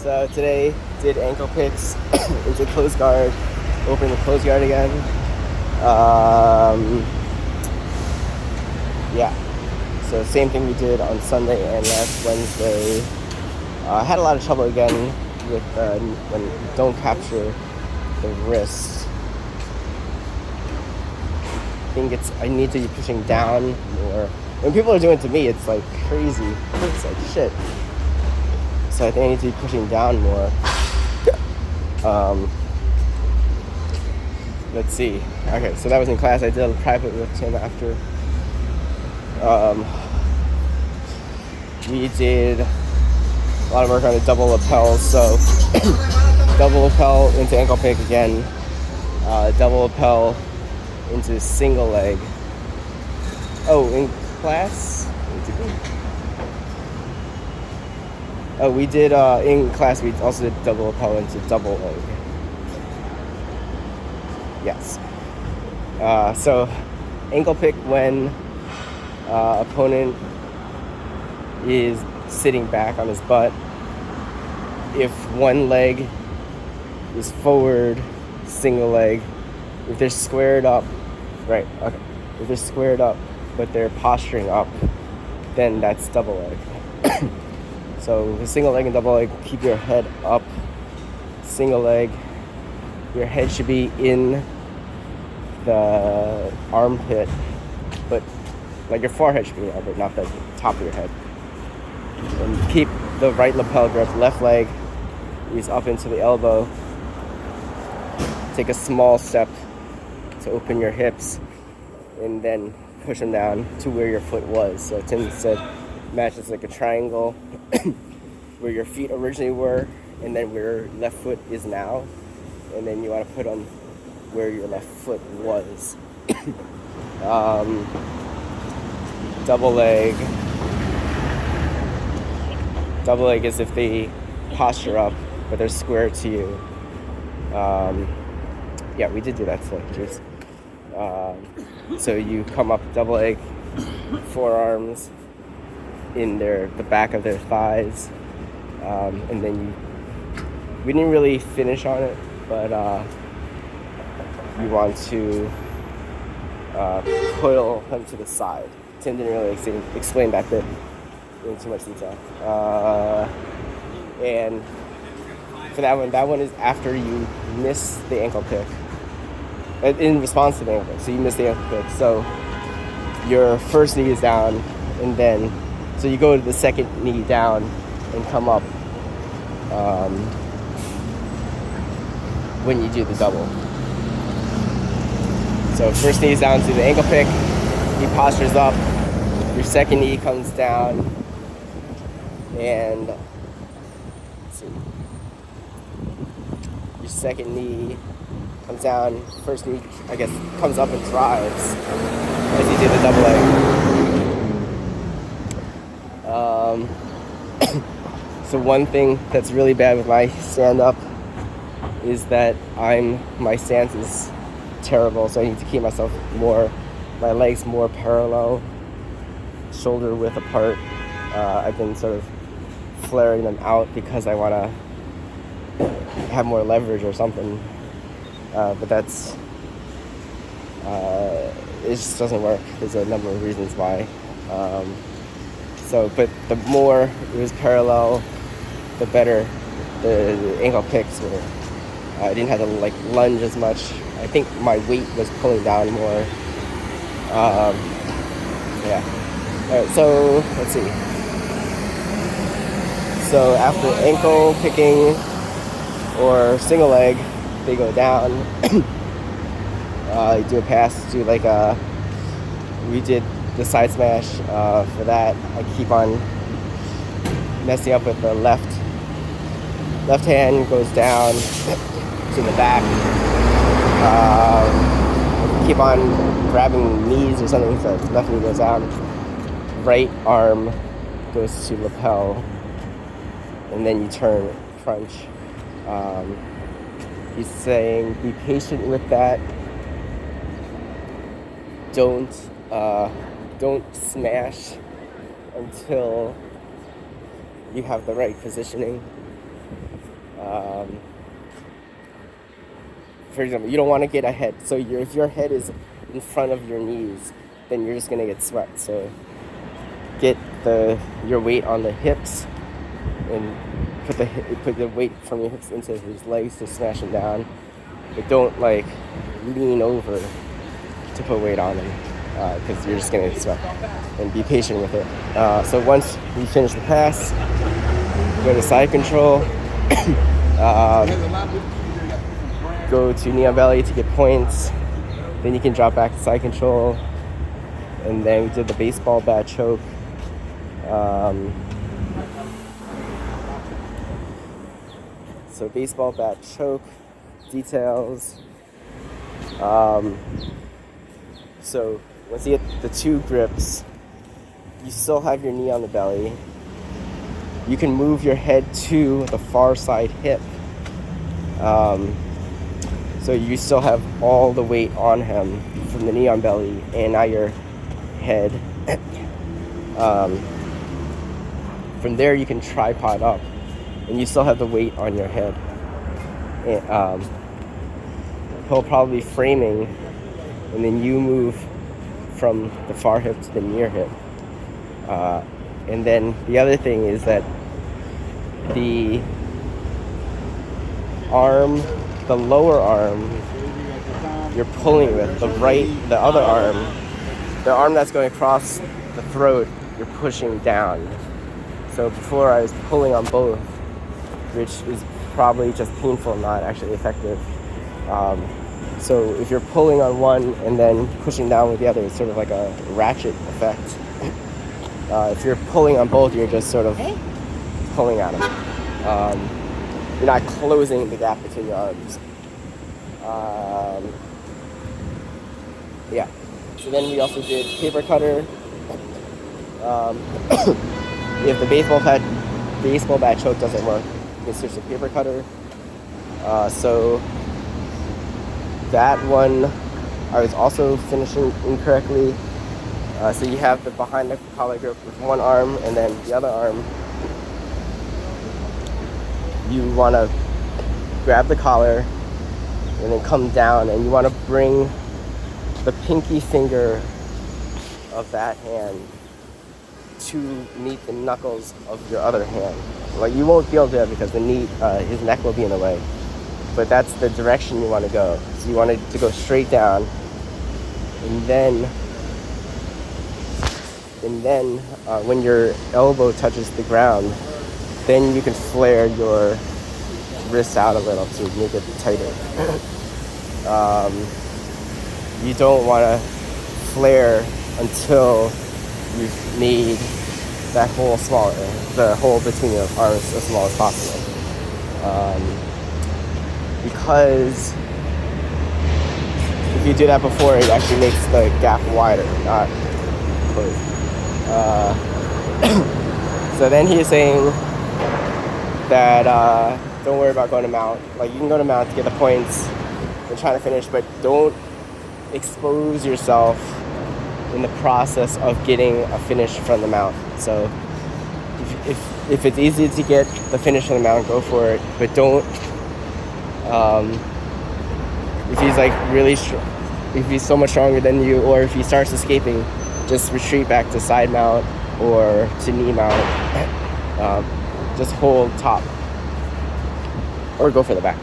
So today did ankle picks into closed guard, open the closed guard again. Yeah. So same thing we did on Sunday and last Wednesday. I had a lot of trouble again with when you don't capture the wrist. I need to be pushing down more. When people are doing it to me, it's like crazy. It's like shit. So I think I need to be pushing down more. Let's see. Okay, so that was in class. I did a private with Tim after. We did a lot of work on the double lapel. So double lapel into ankle pick again. Double lapel into single leg. Oh, in class? We did, in class, we also did double lapel into double leg. Yes. So, ankle pick when opponent is sitting back on his butt. If one leg is forward, single leg. If they're squared up, right, okay. If they're squared up, but they're posturing up, then that's double leg. So the single leg and double leg, keep your head up. Single leg, your head should be in the armpit, but like your forehead should be in the armpit, not the top of your head. And keep the right lapel grip. Left leg is up into the elbow. Take a small step to open your hips and then push them down to where your foot was. So Tim said matches like a triangle where your feet originally were and then where your left foot is now, and then you want to put them where your left foot was. Double leg is if they posture up but they're square to you. Yeah, we did do that today. Cheers. So you come up double leg, forearms in the back of their thighs, and then we didn't really finish on it, but you want to coil them to the side. Tim didn't really explain that bit in too much detail. And for that one is after you miss the ankle pick. In response to the ankle pick. So you miss the ankle pick. So your first knee is down, and then so you go to the second knee down and come up when you do the double. So first knee is down to the ankle pick. He postures up. Your second knee comes down, and let's see. Your second knee comes down, first knee, I guess, comes up and drives as you do the double leg. So one thing that's really bad with my stand-up is that my stance is terrible, so I need to keep my legs more parallel, shoulder width apart. I've been sort of flaring them out because I want to have more leverage or something. But that's, it just doesn't work. There's a number of reasons why. But the more it was parallel, the better the ankle picks were. I didn't have to lunge as much. I think my weight was pulling down more. Yeah. Alright, so let's see. So after ankle picking or single leg, they go down. You do a pass, we did the side smash for that. I keep on messing up with the left hand goes down to the back. Keep on grabbing knees or something, so left knee goes down. Right arm goes to lapel, and then you turn crunch. He's saying be patient with that. Don't smash until you have the right positioning. Um, for example, you don't want to get ahead. So if your head is in front of your knees, then you're just gonna get swept. So get your weight on the hips and put the weight from your hips into his legs to smash him down. But don't like lean over to put weight on him because you're just gonna get swept. And be patient with it. So once you finish the pass, go to side control. Go to knee on belly to get points. Then you can drop back to side control. And then we did the baseball bat choke. So baseball bat choke details. So once you get the 2 grips, you still have your knee on the belly. You can move your head to the far side hip. So you still have all the weight on him from the knee on belly and now your head. From there you can tripod up and you still have the weight on your head. And, he'll probably be framing and then you move from the far hip to the near hip. And then the other thing is that the lower arm you're pulling with, the other arm, the arm that's going across the throat, you're pushing down. So before I was pulling on both, which is probably just painful, not actually effective. So if you're pulling on one and then pushing down with the other, it's sort of like a ratchet effect. If you're pulling on both, you're just sort of pulling at them. You're not closing the gap between your arms. Yeah. So then we also did paper cutter. If the baseball bat choke doesn't work, you can switch to paper cutter. So that one, I was also finishing incorrectly. So you have the behind the collar grip with one arm, and then the other arm, you want to grab the collar and then come down, and you want to bring the pinky finger of that hand to meet the knuckles of your other hand. Like, you won't be able to do that because his neck will be in the way, but that's the direction you want to go. So you want it to go straight down, and then when your elbow touches the ground, then you can flare your wrist out a little to make it tighter. You don't want to flare until you've made that hole smaller, the hole between your arms as small as possible. Because if you do that before, it actually makes the gap wider, not closed. So then he is saying that don't worry about going to mount. Like, you can go to mount to get the points and try to finish, but don't expose yourself in the process of getting a finish from the mount. So if it's easy to get the finish from the mount, go for it, but don't if he's like really if he's so much stronger than you, or if he starts escaping, just retreat back to side mount or to knee mount. Just hold top or go for the back.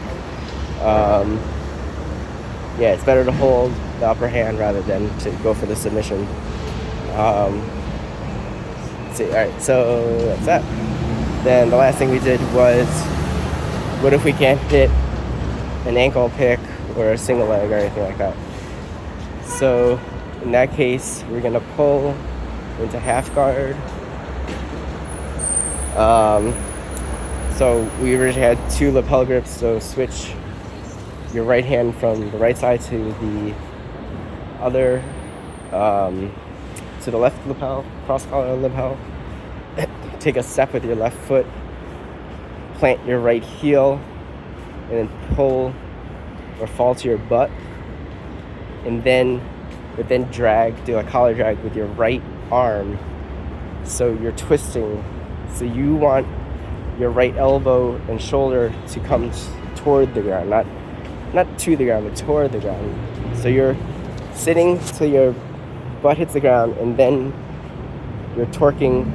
Yeah, it's better to hold the upper hand rather than to go for the submission. Let's see. All right, so that's that. Then the last thing we did was, what if we can't hit an ankle pick or a single leg or anything like that? So in that case, we're gonna pull into half guard. So we originally had 2 lapel grips, so switch your right hand from the right side to the other, to the left lapel, cross collar lapel. Take a step with your left foot, plant your right heel, and then pull or fall to your butt, and then do a collar drag with your right arm. So you're twisting. So you want your right elbow and shoulder to come toward the ground, not to the ground, but toward the ground. So you're sitting till your butt hits the ground, and then you're torquing,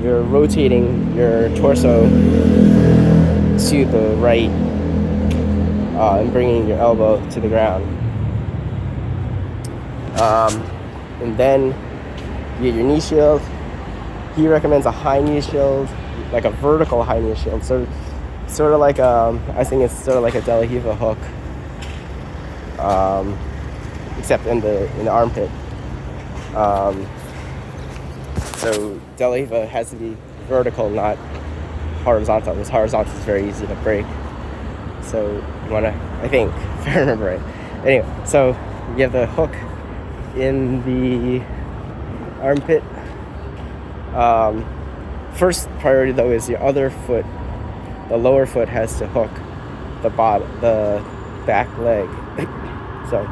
you're rotating your torso to the right, and bringing your elbow to the ground. And then you get your knee shield. He recommends a high knee shield, like a vertical high knee shield. So sort of like I think it's sort of like a De La Riva hook, except in the armpit. So De La Riva has to be vertical, not horizontal. Because horizontal is very easy to break. So you want to, I think, if I remember right. Anyway, so you have the hook in the armpit. First priority though is your other foot, the lower foot has to hook the back leg. So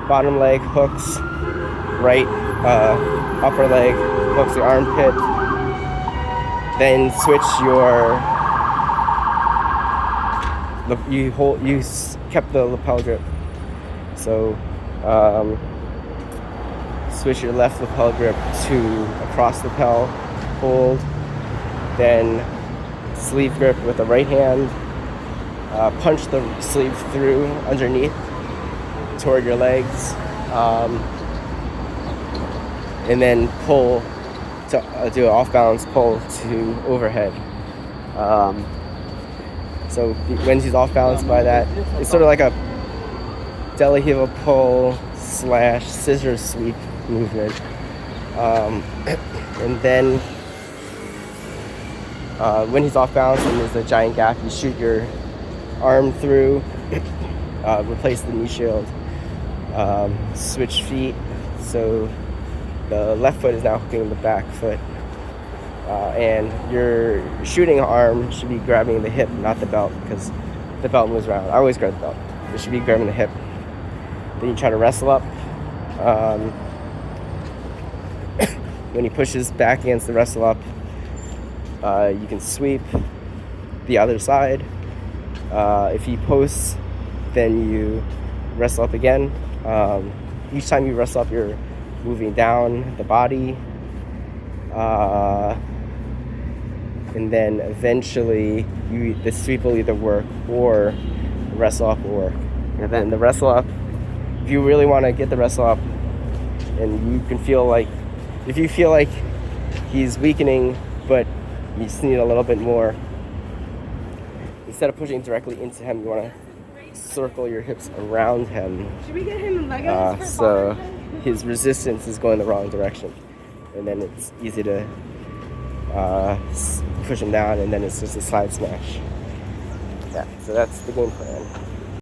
bottom leg hooks right, upper leg hooks the armpit. Then switch you kept the lapel grip. So switch your left lapel grip to across lapel, hold, then sleeve grip with the right hand, punch the sleeve through underneath toward your legs, and then pull to do an off balance pull to overhead. So when he's off balance by that, it's sort of like a De La Riva pull / scissor sweep movement. And then when he's off balance and there's a giant gap, you shoot your arm through, replace the knee shield, switch feet. So the left foot is now hooking the back foot, and your shooting arm should be grabbing the hip, not the belt, because the belt moves around. I always grab the belt. It should be grabbing the hip. Then you try to wrestle up. When he pushes back against the wrestle up, you can sweep the other side. If he posts, then you wrestle up again. Each time you wrestle up, you're moving down the body. And then eventually the sweep will either work or the wrestle up will work. And then the wrestle up, if you really want to get the wrestle up, and you can feel like, if you feel like he's weakening, but you just need a little bit more, instead of pushing directly into him, you want to circle your hips around him. Should we get him Legos so his resistance is going the wrong direction, and then it's easy to push him down, and then it's just a slide smash. Yeah, so that's the game plan.